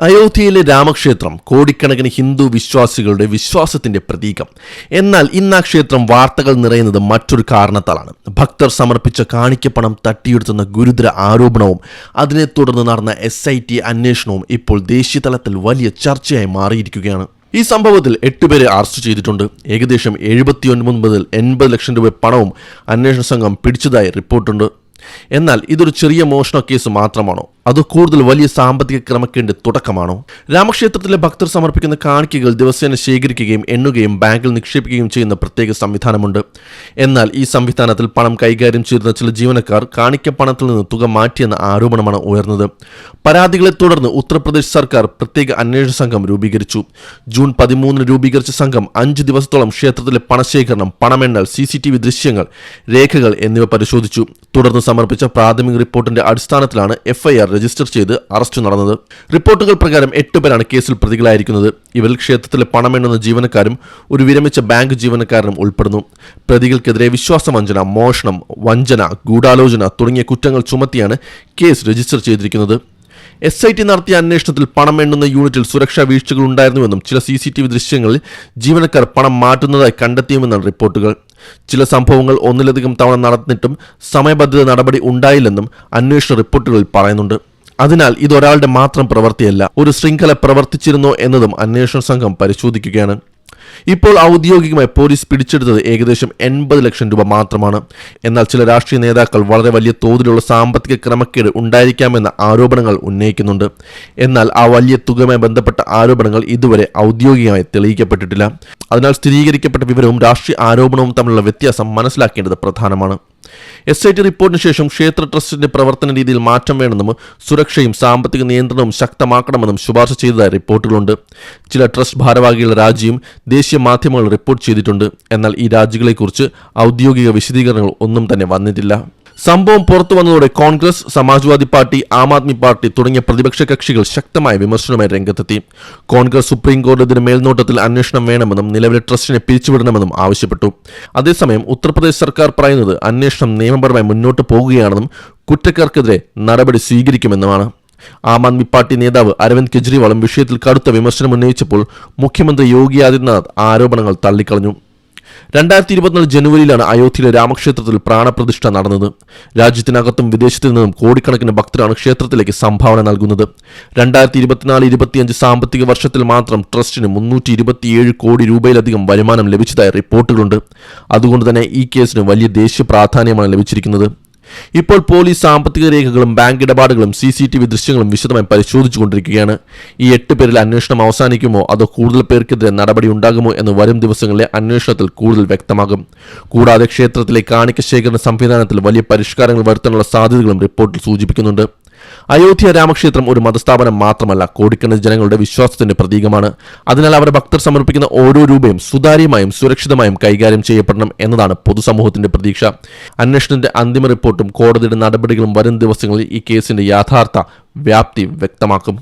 അയോധ്യയിലെ രാമക്ഷേത്രം കോടിക്കണക്കിന് ഹിന്ദു വിശ്വാസികളുടെ വിശ്വാസത്തിന്റെ പ്രതീകം. എന്നാൽ ഇന്ന് ആ ക്ഷേത്രം വാർത്തകൾ നിറയുന്നത് മറ്റൊരു കാരണത്താലാണ്. ഭക്തർ സമർപ്പിച്ച കാണിക്കപ്പണം തട്ടിയെടുത്തുന്ന ഗുരുതര ആരോപണവും അതിനെ തുടർന്ന് നടന്ന SIT അന്വേഷണവും ഇപ്പോൾ ദേശീയ തലത്തിൽ വലിയ ചർച്ചയായി മാറിയിരിക്കുകയാണ്. ഈ സംഭവത്തിൽ 8 പേരെ അറസ്റ്റ് ചെയ്തിട്ടുണ്ട്. ഏകദേശം 79 മുതൽ 80 ലക്ഷം രൂപ പണവും അന്വേഷണ സംഘം പിടിച്ചതായി റിപ്പോർട്ടുണ്ട്. എന്നാൽ ഇതൊരു ചെറിയ മോഷണ കേസ് മാത്രമാണോ, അത് കൂടുതൽ വലിയ സാമ്പത്തിക ക്രമക്കേടിന്റെ തുടക്കമാണോ? രാമക്ഷേത്രത്തിലെ ഭക്തർ സമർപ്പിക്കുന്ന കാണിക്കകൾ ദിവസേന ശേഖരിക്കുകയും എണ്ണുകയും ബാങ്കിൽ നിക്ഷേപിക്കുകയും ചെയ്യുന്ന പ്രത്യേക സംവിധാനമുണ്ട്. എന്നാൽ ഈ സംവിധാനത്തിൽ പണം കൈകാര്യം ചെയ്തിരുന്ന ചില ജീവനക്കാർ കാണിക്കപ്പണത്തിൽ നിന്ന് തുക മാറ്റിയെന്ന ആരോപണമാണ് ഉയർന്നത്. പരാതികളെ തുടർന്ന് ഉത്തർപ്രദേശ് സർക്കാർ പ്രത്യേക അന്വേഷണ സംഘം രൂപീകരിച്ചു. ജൂൺ 13 രൂപീകരിച്ച സംഘം 5 ദിവസത്തോളം ക്ഷേത്രത്തിലെ പണശേഖരണം, പണമെണ്ണൽ, CCTV ദൃശ്യങ്ങൾ, രേഖകൾ എന്നിവ പരിശോധിച്ചു. തുടർന്ന് സമർപ്പിച്ച പ്രാഥമിക റിപ്പോർട്ടിന്റെ അടിസ്ഥാനത്തിലാണ് FIR രജിസ്റ്റർ ചെയ്ത് അറസ്റ്റ് നടന്നത്. റിപ്പോർട്ടുകൾ പ്രകാരം 8 പേരാണ് കേസിൽ പ്രതികളായിരിക്കുന്നത്. ഇവരിൽ ക്ഷേത്രത്തിലെ പണമെണ്ണുന്ന ജീവനക്കാരും ഒരു വിരമിച്ച ബാങ്ക് ജീവനക്കാരനും ഉൾപ്പെടുന്നു. പ്രതികൾക്കെതിരെ വിശ്വാസവഞ്ചന, മോഷണം, വഞ്ചന, ഗൂഢാലോചന തുടങ്ങിയ കുറ്റങ്ങൾ ചുമത്തിയാണ് കേസ് രജിസ്റ്റർ ചെയ്തിരിക്കുന്നത്. SIT നടത്തിയ അന്വേഷണത്തിൽ പണം എണ്ണുന്ന യൂണിറ്റിൽ സുരക്ഷാ വീഴ്ചകൾ ഉണ്ടായിരുന്നുവെന്നും ചില CCTV ദൃശ്യങ്ങളിൽ ജീവനക്കാർ പണം മാറ്റുന്നതായി കണ്ടെത്തിയുമെന്നാണ് റിപ്പോർട്ടുകൾ. ചില സംഭവങ്ങൾ ഒന്നിലധികം തവണ നടന്നിട്ടും സമയബന്ധിത നടപടി ഉണ്ടായില്ലെന്നും അന്വേഷണ റിപ്പോർട്ടുകളിൽ പറയുന്നുണ്ട്. അതിനാൽ ഇതൊരാളുടെ മാത്രം പ്രവൃത്തിയല്ല, ഒരു ശൃംഖല പ്രവർത്തിച്ചിരുന്നോ എന്നതും അന്വേഷണ സംഘം പരിശോധിക്കുകയാണ്. ഇപ്പോൾ ഔദ്യോഗികമായി പോലീസ് പിടിച്ചെടുത്തത് ഏകദേശം 80 ലക്ഷം രൂപ മാത്രമാണ്. എന്നാൽ ചില രാഷ്ട്രീയ നേതാക്കൾ വളരെ വലിയ തോതിലുള്ള സാമ്പത്തിക ക്രമക്കേട് ഉണ്ടായിരിക്കാമെന്ന ആരോപണങ്ങൾ ഉന്നയിക്കുന്നുണ്ട്. എന്നാൽ ആ വലിയ തുകയുമായി ബന്ധപ്പെട്ട ആരോപണങ്ങൾ ഇതുവരെ ഔദ്യോഗികമായി തെളിയിക്കപ്പെട്ടിട്ടില്ല. അതിനാൽ സ്ഥിരീകരിക്കപ്പെട്ട വിവരവും രാഷ്ട്രീയ ആരോപണവും തമ്മിലുള്ള വ്യത്യാസം മനസ്സിലാക്കേണ്ടത് പ്രധാനമാണ്. SIT റിപ്പോർട്ടിന് ശേഷം ക്ഷേത്ര ട്രസ്റ്റിന്റെ പ്രവർത്തന രീതിയിൽ മാറ്റം വേണമെന്നും സുരക്ഷയും സാമ്പത്തിക നിയന്ത്രണവും ശക്തമാക്കണമെന്നും ശുപാർശ ചെയ്തതായി റിപ്പോർട്ടുകളുണ്ട്. ചില ട്രസ്റ്റ് ഭാരവാഹികളുടെ രാജിയും ദേശീയ മാധ്യമങ്ങൾ റിപ്പോർട്ട് ചെയ്തിട്ടുണ്ട്. എന്നാൽ ഈ രാജികളെക്കുറിച്ച് ഔദ്യോഗിക വിശദീകരണങ്ങൾ ഒന്നും തന്നെ വന്നിട്ടില്ല. സംഭവം പുറത്തു വന്നതോടെ കോൺഗ്രസ്, സമാജ്വാദി പാർട്ടി, ആം ആദ്മി പാർട്ടി തുടങ്ങിയ പ്രതിപക്ഷ കക്ഷികൾ ശക്തമായ വിമർശനവുമായി രംഗത്തെത്തി. കോൺഗ്രസ് സുപ്രീം കോടതിയുടെ മേൽനോട്ടത്തിൽ അന്വേഷണം വേണമെന്നും നിലവിലെ ട്രസ്റ്റിനെ പിരിച്ചുവിടണമെന്നും ആവശ്യപ്പെട്ടു. അതേസമയം ഉത്തർപ്രദേശ് സർക്കാർ പറയുന്നത് അന്വേഷണം നിയമപരമായി മുന്നോട്ട് പോകുകയാണെന്നും കുറ്റക്കാർക്കെതിരെ നടപടി സ്വീകരിക്കുമെന്നുമാണ്. ആം ആദ്മി പാർട്ടി നേതാവ് അരവിന്ദ് കെജ്രിവാളും വിഷയത്തിൽ കടുത്ത വിമർശനം ഉന്നയിച്ചപ്പോൾ മുഖ്യമന്ത്രി യോഗി ആദിത്യനാഥ് ആരോപണങ്ങൾ തള്ളിക്കളഞ്ഞു. 2024 ജനുവരിയിലാണ് അയോധ്യയിലെ രാമക്ഷേത്രത്തിൽ പ്രാണപ്രതിഷ്ഠ നടന്നത്. രാജ്യത്തിനകത്തും വിദേശത്തു നിന്നും കോടിക്കണക്കിന് ഭക്തരാണ് ക്ഷേത്രത്തിലേക്ക് സംഭാവന നൽകുന്നത്. 2024-25 സാമ്പത്തിക വർഷത്തിൽ മാത്രം ട്രസ്റ്റിന് 327 കോടി രൂപയിലധികം വരുമാനം ലഭിച്ചതായി റിപ്പോർട്ടുകളുണ്ട്. അതുകൊണ്ട് തന്നെ ഈ കേസിന് വലിയ ദേശീയ പ്രാധാന്യമാണ് ലഭിച്ചിരിക്കുന്നത്. ഇപ്പോൾ പോലീസ് സാമ്പത്തിക രേഖകളും ബാങ്ക് ഇടപാടുകളും CCTV ദൃശ്യങ്ങളും വിശദമായി പരിശോധിച്ചുകൊണ്ടിരിക്കുകയാണ്. ഈ 8 പേരിൽ അന്വേഷണം അവസാനിക്കുമോ അതോ കൂടുതൽ പേർക്കെതിരെ നടപടി ഉണ്ടാകുമോ എന്ന് വരും ദിവസങ്ങളിലെ അന്വേഷണത്തിൽ കൂടുതൽ വ്യക്തമാകും. കൂടാതെ ക്ഷേത്രത്തിലെ കാണിക്ക ശേഖരണ സംവിധാനത്തിൽ വലിയ പരിഷ്കാരങ്ങൾ വരുത്താനുള്ള സാധ്യതകളും റിപ്പോർട്ടിൽ സൂചിപ്പിക്കുന്നുണ്ട്. അയോധ്യ രാമക്ഷേത്രം ഒരു മതസ്ഥാപനം മാത്രമല്ല, കോടിക്കണക്കിന് ജനങ്ങളുടെ വിശ്വാസത്തിന്റെ പ്രതീകമാണ്. അതിനാൽ അവരുടെ ഭക്തർ സമർപ്പിക്കുന്ന ഓരോ രൂപയും സുതാര്യമായും സുരക്ഷിതമായും കൈകാര്യം ചെയ്യപ്പെടണം എന്നതാണ് പൊതുസമൂഹത്തിന്റെ പ്രതീക്ഷ. അന്വേഷണത്തിന്റെ അന്തിമ റിപ്പോർട്ടും കോടതിയുടെ നടപടികളും വരും ദിവസങ്ങളിൽ ഈ കേസിന്റെ യഥാർത്ഥ വ്യാപ്തി വ്യക്തമാക്കും.